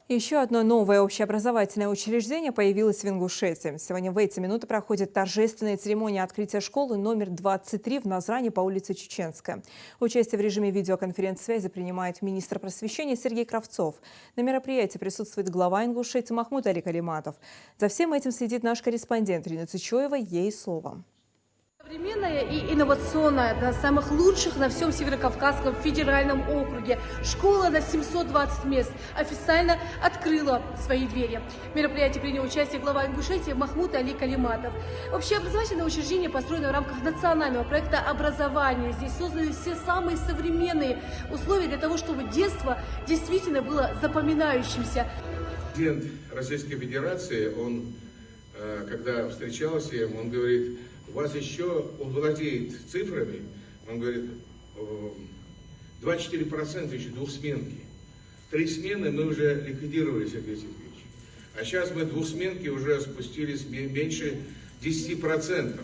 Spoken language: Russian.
Еще одно новое общеобразовательное учреждение появилось в Ингушетии. Сегодня в эти минуты проходит торжественная церемония открытия школы номер 23 в Назране по улице Чеченская. Участие в режиме видеоконференц-связи принимает министр просвещения Сергей Кравцов. На мероприятии присутствует глава Ингушетии Махмуд Али Калиматов. За всем этим следит наш корреспондент Рина Цичоева. Ей слово. Современная и инновационная, одна из самых лучших на всем Северокавказском федеральном округе. Школа на 720 мест официально открыла свои двери. В мероприятии принял участие глава Ингушетии Махмуд Али Калиматов. Общеобразовательное учреждение построено в рамках национального проекта образования. Здесь созданы все самые современные условия для того, чтобы детство действительно было запоминающимся. Президент Российской Федерации, он, когда встречался, он говорит: у вас еще, он владеет цифрами, он говорит, 24% еще двухсменки. 3 смены мы уже ликвидировали, Сергей Сергеевич. А сейчас мы двухсменки уже спустились меньше 10%.